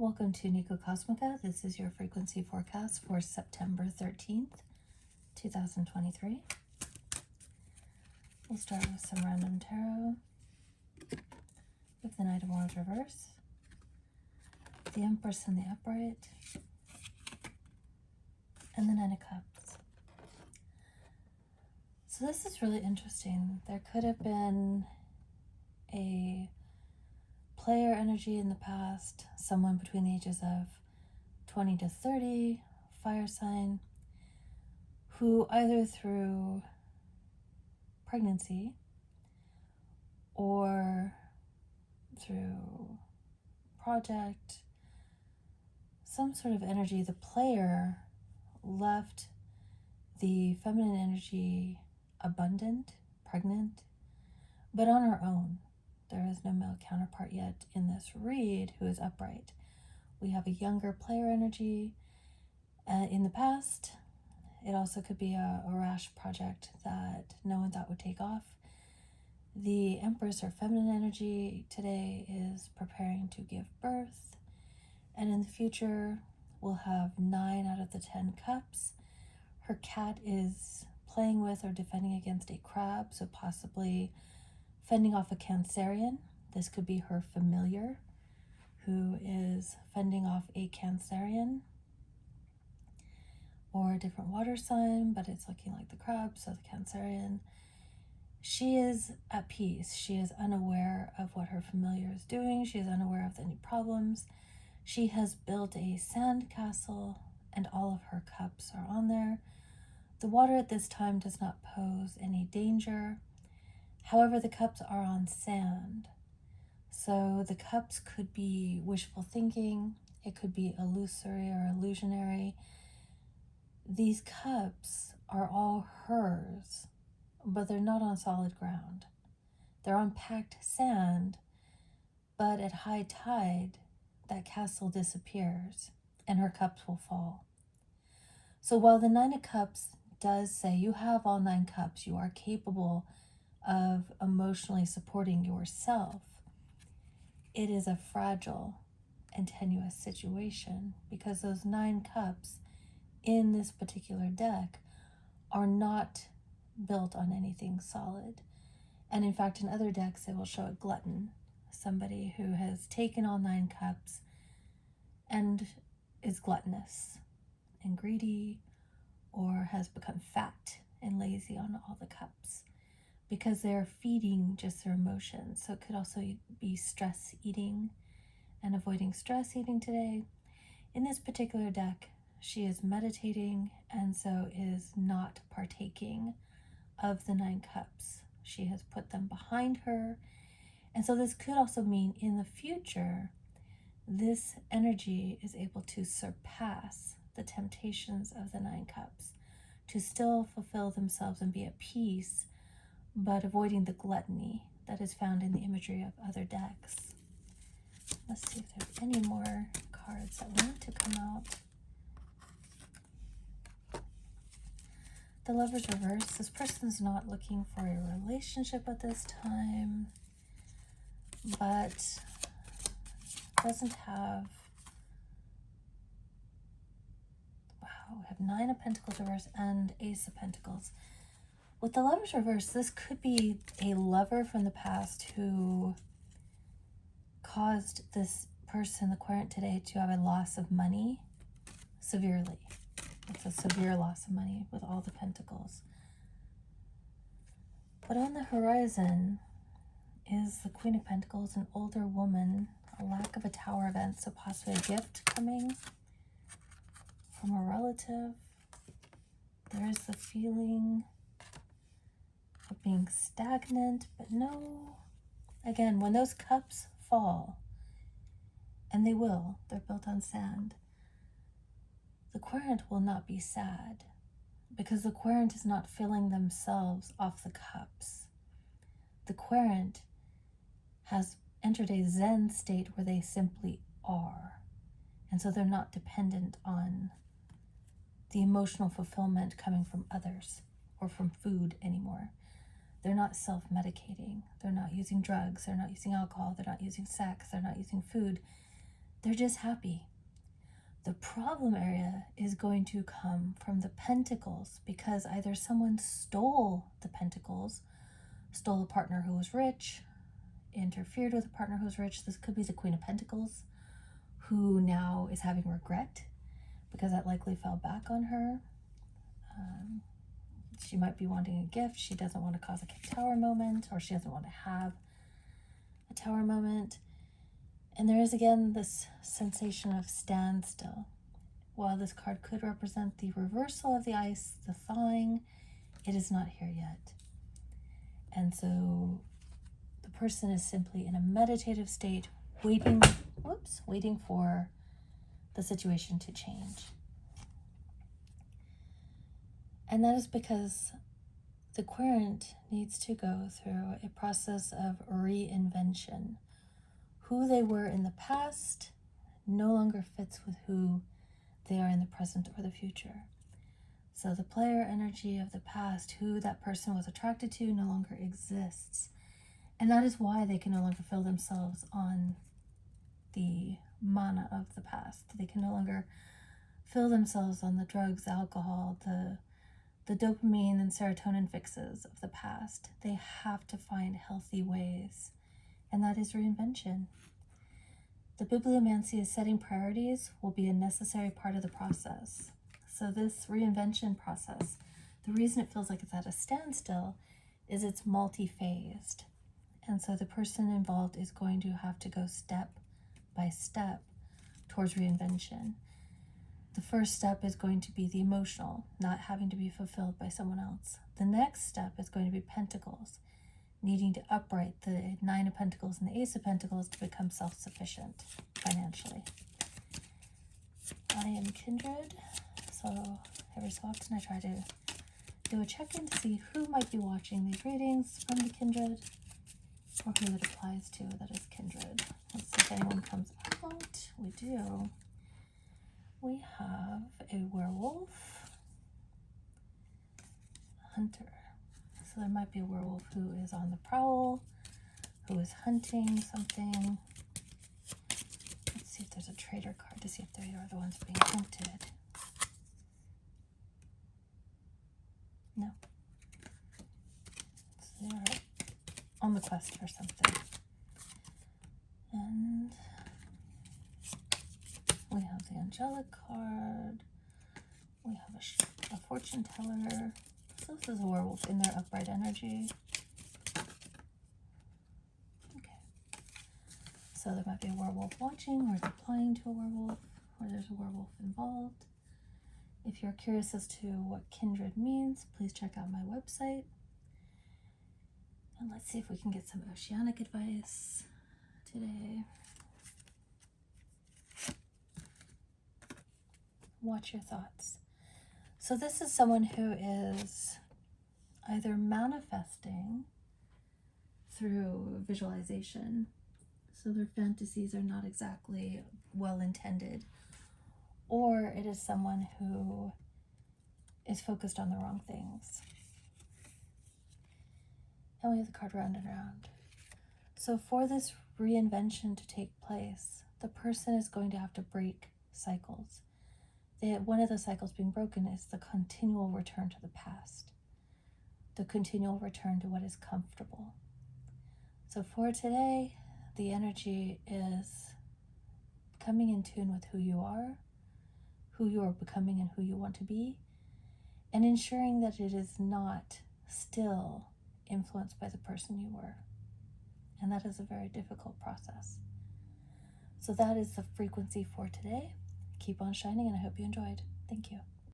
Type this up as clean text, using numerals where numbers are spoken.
Welcome to NicoCosmica. This is your frequency forecast for September 13th, 2023. We'll start with some random tarot. With the Knight of Wands reverse, the Empress in the upright, and the Nine of Cups. So this is really interesting. There could have been a player energy in the past, someone between the ages of 20 to 30, fire sign, who either through pregnancy or through project, some sort of energy, the player left the feminine energy abundant, pregnant, but on her own. There is no male counterpart yet in this read who is upright. We have a younger player energy in the past. It also could be a rash project that no one thought would take off. The Empress, or feminine energy, today is preparing to give birth. And in the future, we'll have 9 out of the 10 cups. Her cat is playing with or defending against a crab, so possibly fending off a Cancerian. This could be her familiar who is fending off a Cancerian or a different water sign, but it's looking like the crab, so the Cancerian. She is at peace. She is unaware of what her familiar is doing. She is unaware of any problems. She has built a sand castle and all of her cups are on there. The water at this time does not pose any danger. However, the cups are on sand. So the cups could be wishful thinking. It could be illusory or illusionary. These cups are all hers, but they're not on solid ground. They're on packed sand, but at high tide, that castle disappears and her cups will fall. So while the Nine of Cups does say you have all 9 cups, you are capable of emotionally supporting yourself, it is a fragile and tenuous situation because those 9 cups in this particular deck are not built on anything solid. And in fact, in other decks, it will show a glutton, somebody who has taken all 9 cups and is gluttonous and greedy, or has become fat and lazy on all the cups, because they're feeding just their emotions. So it could also be stress eating and avoiding stress eating today. In this particular deck, she is meditating and so is not partaking of the 9 cups. She has put them behind her. And so this could also mean in the future, this energy is able to surpass the temptations of the 9 cups, to still fulfill themselves and be at peace, but avoiding the gluttony that is found in the imagery of other decks. Let's see if there's any more cards that want to come out. The Lovers reverse. This person's not looking for a relationship at this time, but doesn't have... Wow, we have 9 of Pentacles reverse and Ace of Pentacles. With the Lovers reverse, this could be a lover from the past who caused this person, the Querent today, to have a loss of money severely. It's a severe loss of money with all the Pentacles. But on the horizon is the Queen of Pentacles, an older woman, a lack of a Tower event, so possibly a gift coming from a relative. There is the feeling of being stagnant, but no. Again, when those cups fall, and they will, they're built on sand, the Querent will not be sad, because the Querent is not filling themselves off the cups. The Querent has entered a Zen state where they simply are, and so they're not dependent on the emotional fulfillment coming from others or from food anymore. They're not self-medicating. They're not using drugs. They're not using alcohol. They're not using sex. They're not using food. They're just happy. The problem area is going to come from the pentacles, because either someone stole the pentacles, stole a partner who was rich, interfered with a partner who was rich. This could be the Queen of Pentacles, who now is having regret because that likely fell back on her. She might be wanting a gift. She doesn't want to cause a tower moment, or she doesn't want to have a tower moment. And there is again this sensation of standstill. While this card could represent the reversal of the ice, the thawing, it is not here yet. And so the person is simply in a meditative state, waiting for the situation to change. And that is because the querent needs to go through a process of reinvention. Who they were in the past no longer fits with who they are in the present or the future. So the player energy of the past, who that person was attracted to, no longer exists. And that is why they can no longer feel themselves on the mana of the past. They can no longer feel themselves on the drugs, alcohol, the dopamine and serotonin fixes of the past. They have to find healthy ways, and that is reinvention. The bibliomancy is setting priorities will be a necessary part of the process. So this reinvention process, the reason it feels like it's at a standstill is it's multi-phased. And so the person involved is going to have to go step by step towards reinvention. The first step is going to be the emotional, not having to be fulfilled by someone else. The next step is going to be Pentacles, needing to upright the Nine of Pentacles and the Ace of Pentacles to become self-sufficient financially. I am Kindred, so every so often I try to do a check-in to see who might be watching these readings from the Kindred, or who it applies to that is Kindred. Let's see if anyone comes out. We do. We have a werewolf, hunter. So there might be a werewolf who is on the prowl, who is hunting something. Let's see if there's a traitor card to see if they are the ones being hunted. No. So they are on the quest for something. And we have the angelic card. We have a fortune teller. So this is a werewolf in their upright energy. Okay. So there might be a werewolf watching, or applying to a werewolf, or there's a werewolf involved. If you're curious as to what kindred means, please check out my website. And let's see if we can get some oceanic advice today. Watch your thoughts. So this is someone who is either manifesting through visualization, so their fantasies are not exactly well intended, or it is someone who is focused on the wrong things. And we have the card round and round. So for this reinvention to take place, the person is going to have to break cycles. One of the cycles being broken is the continual return to the past, the continual return to what is comfortable. So for today, the energy is coming in tune with who you are becoming, and who you want to be, and ensuring that it is not still influenced by the person you were. And that is a very difficult process. So that is the frequency for today. Keep on shining, and I hope you enjoyed. Thank you.